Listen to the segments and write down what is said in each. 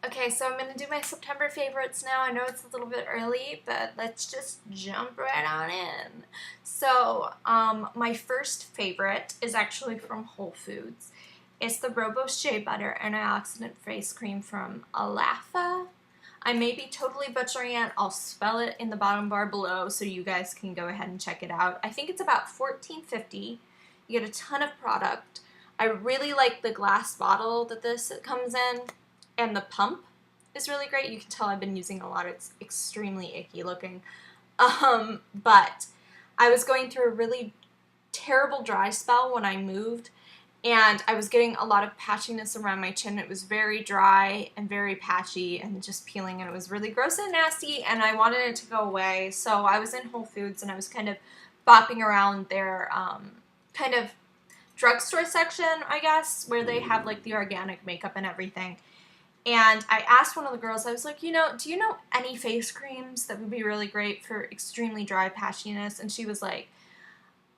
Okay, so I'm going to do my September favorites now. I know it's a little bit early, but let's just jump right on in. So, my first favorite is actually from Whole Foods. It's the Robos Shea Butter Antioxidant Face Cream from Alafa. I may be totally butchering it. I'll spell it in the bottom bar below so you guys can go ahead and check it out. I think it's about $14.50. You get a ton of product. I really like the glass bottle that this comes in. And the pump is really great. You can tell I've been using a lot. It's extremely icky looking. But I was going through a really terrible dry spell when I moved, and I was getting a lot of patchiness around my chin. It was very dry and very patchy and just peeling, and it was really gross and nasty, and I wanted it to go away. So I was in Whole Foods, and I was kind of bopping around their kind of drugstore section, I guess, where they have like the organic makeup and everything. And I asked one of the girls, I was like, do you know any face creams that would be really great for extremely dry patchiness? And she was like,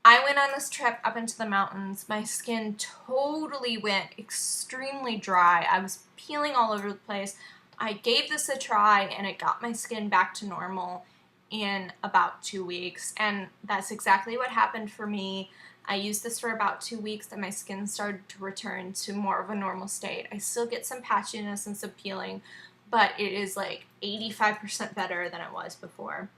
I went on this trip up into the mountains. My skin totally went extremely dry. I was peeling all over the place. I gave this a try and it got my skin back to normal in about 2 weeks. And that's exactly what happened for me. I used this for about 2 weeks and my skin started to return to more of a normal state. I still get some patchiness and some peeling, but it is like 85% better than it was before.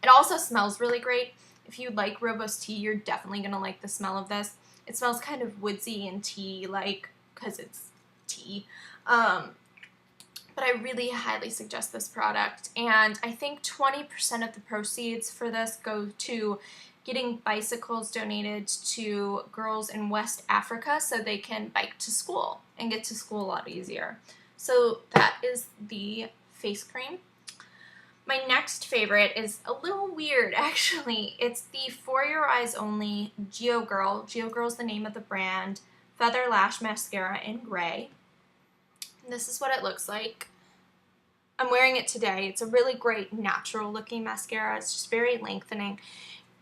It also smells really great. If you like Robos tea, you're definitely going to like the smell of this. It smells kind of woodsy and tea-like because it's tea. But I really highly suggest this product. And I think 20% of the proceeds for this go to getting bicycles donated to girls in West Africa so they can bike to school and get to school a lot easier. So that is the face cream. My next favorite is a little weird, actually. It's the For Your Eyes Only Geo Girl. Geo Girl is the name of the brand. Feather Lash Mascara in gray. And this is what it looks like. I'm wearing it today. It's a really great natural looking mascara. It's just very lengthening.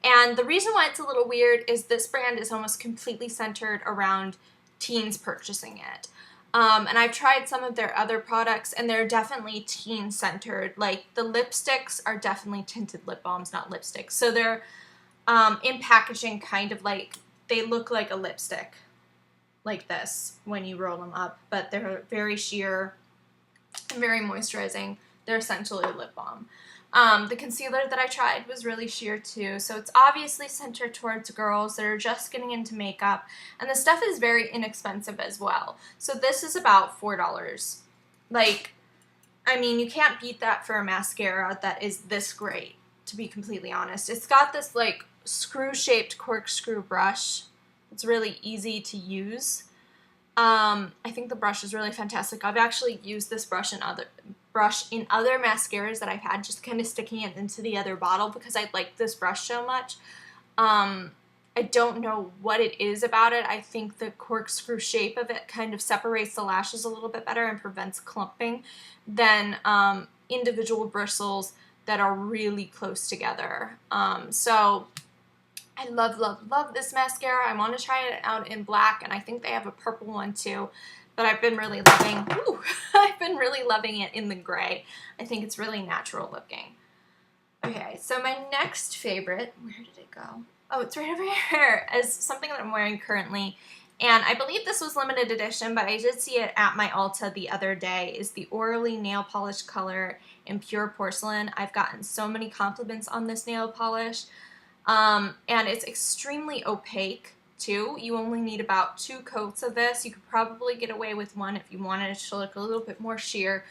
And the reason why it's a little weird is this brand is almost completely centered around teens purchasing it. And I've tried some of their other products, and they're definitely teen-centered. Like, the lipsticks are definitely tinted lip balms, not lipsticks. So they're in packaging kind of like, they look like a lipstick, like this, when you roll them up. But they're very sheer and very moisturizing. They're essentially a lip balm. The concealer that I tried was really sheer too, so it's obviously centered towards girls that are just getting into makeup, and the stuff is very inexpensive as well. So this is about $4. Like, I mean, you can't beat that for a mascara that is this great, to be completely honest. It's got this like screw-shaped corkscrew brush. It's really easy to use. I think the brush is really fantastic. I've actually used this brush in other mascaras that I've had, just kind of sticking it into the other bottle because I like this brush so much. I don't know what it is about it. I think the corkscrew shape of it kind of separates the lashes a little bit better and prevents clumping than individual bristles that are really close together. So I love, love, love this mascara. I want to try it out in black, and I think they have a purple one too. But I've been really loving, I've been really loving it in the gray. I think it's really natural looking. Okay, so my next favorite, where did it go? Oh, it's right over here, is something that I'm wearing currently. And I believe this was limited edition, but I did see it at my Ulta the other day, is the Orally Nail Polish Color in Pure Porcelain. I've gotten so many compliments on this nail polish. And it's extremely opaque too. You only need about 2 coats of this. You could probably get away with one if you wanted it to look a little bit more sheer.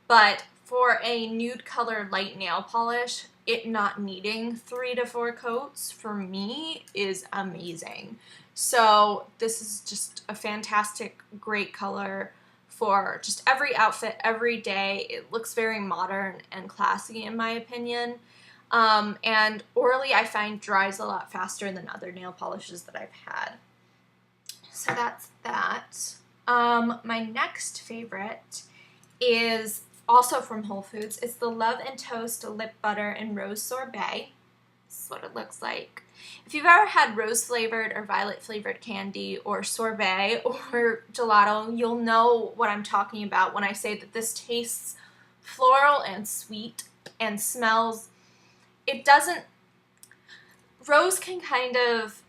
But for a nude color light nail polish, it not needing 3 to 4 coats for me is amazing. So this is just a fantastic, great color for just every outfit, every day. It looks very modern and classy in my opinion. And Orally I find dries a lot faster than other nail polishes that I've had. So that's that. My next favorite is also from Whole Foods. It's the Love and Toast Lip Butter in Rose Sorbet. This is what it looks like. If you've ever had rose flavored or violet flavored candy or sorbet or gelato, you'll know what I'm talking about when I say that this tastes floral and sweet and smells. It doesn't, rose can kind of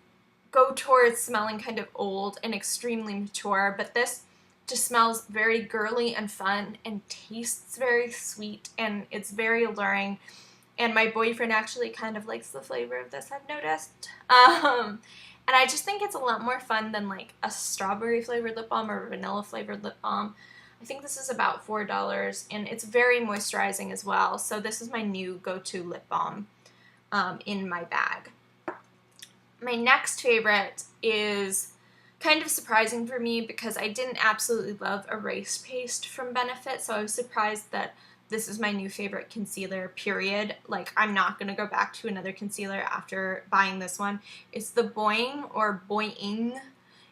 go towards smelling kind of old and extremely mature, but this just smells very girly and fun and tastes very sweet, and it's very alluring. And my boyfriend actually kind of likes the flavor of this, I've noticed. And I just think it's a lot more fun than like a strawberry flavored lip balm or a vanilla flavored lip balm. I think this is about $4, and it's very moisturizing as well. So this is my new go-to lip balm in my bag. My next favorite is kind of surprising for me because I didn't absolutely love Erase Paste from Benefit, so I was surprised that this is my new favorite concealer, period. Like, I'm not going to go back to another concealer after buying this one. It's the Boing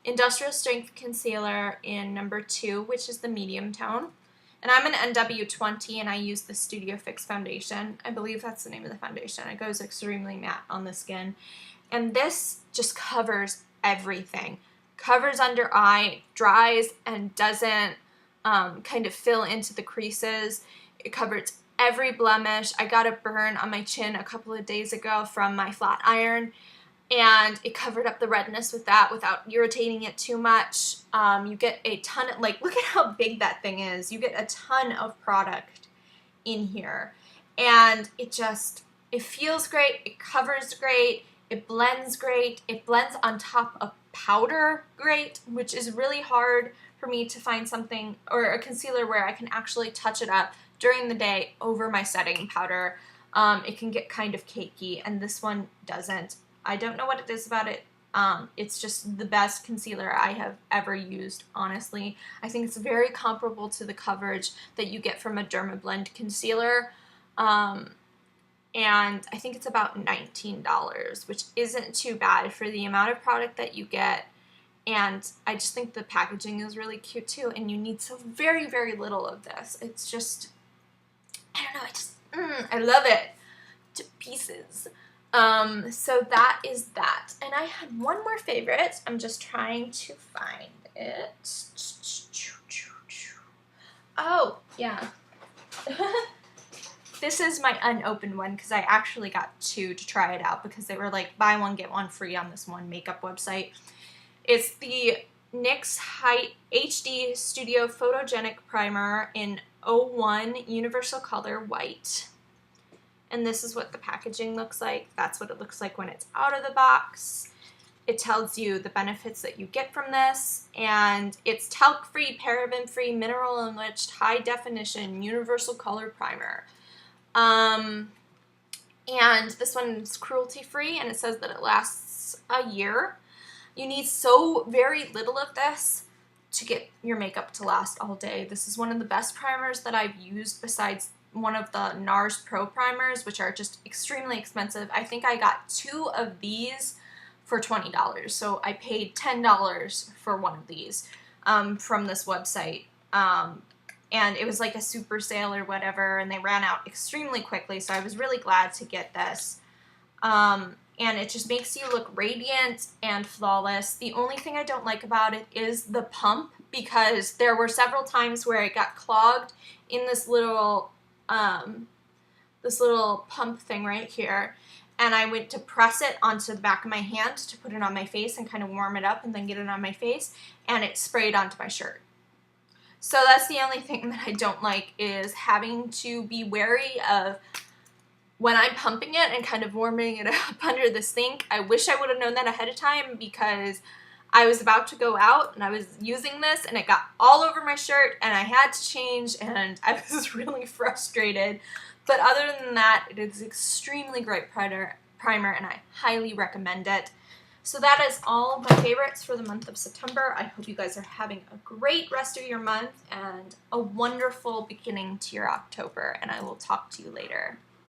Industrial Strength Concealer in number 2, which is the medium tone. And I'm an NW20, and I use the Studio Fix foundation. I believe that's the name of the foundation. It goes extremely matte on the skin. And this just covers everything. Covers under eye, dries, and doesn't kind of fill into the creases. It covers every blemish. I got a burn on my chin a couple of days ago from my flat iron, and it covered up the redness with that without irritating it too much. You get a ton of, like, look at how big that thing is. You get a ton of product in here, and it feels great, it covers great, it blends great, it blends on top of powder great, which is really hard for me to find something, or a concealer where I can actually touch it up during the day over my setting powder. It can get kind of cakey, and this one doesn't. I don't know what it is about it. It's just the best concealer I have ever used, honestly. I think it's very comparable to the coverage that you get from a Dermablend concealer. And I think it's about $19, which isn't too bad for the amount of product that you get. And I just think the packaging is really cute too, and you need so very, very little of this. It's just, I don't know, I love it to pieces. So that is that. And I had one more favorite. I'm just trying to find it. Oh, yeah. This is my unopened one because I actually got 2 to try it out because they were like buy one get one free on this one makeup website. It's the NYX HD Studio Photogenic Primer in 01 Universal Color White. And this is what the packaging looks like. That's what it looks like when it's out of the box. It tells you the benefits that you get from this, and it's talc-free, paraben-free, mineral-enriched, high-definition, universal color primer. And this one is cruelty-free, and it says that it lasts a year. You need so very little of this to get your makeup to last all day. This is one of the best primers that I've used besides one of the NARS Pro primers, which are just extremely expensive. I think I got 2 of these for $20, so I paid $10 for one of these from this website. And it was like a super sale or whatever, and they ran out extremely quickly, so I was really glad to get this. And it just makes you look radiant and flawless. The only thing I don't like about it is the pump, because there were several times where it got clogged in this little pump thing right here, and I went to press it onto the back of my hand to put it on my face and kind of warm it up and then get it on my face, and it sprayed onto my shirt. So that's the only thing that I don't like, is having to be wary of when I'm pumping it and kind of warming it up under the sink. I wish I would have known that ahead of time, because I was about to go out and I was using this and it got all over my shirt and I had to change, and I was really frustrated. But other than that, it is extremely great primer, and I highly recommend it. So that is all of my favorites for the month of September. I hope you guys are having a great rest of your month and a wonderful beginning to your October, and I will talk to you later.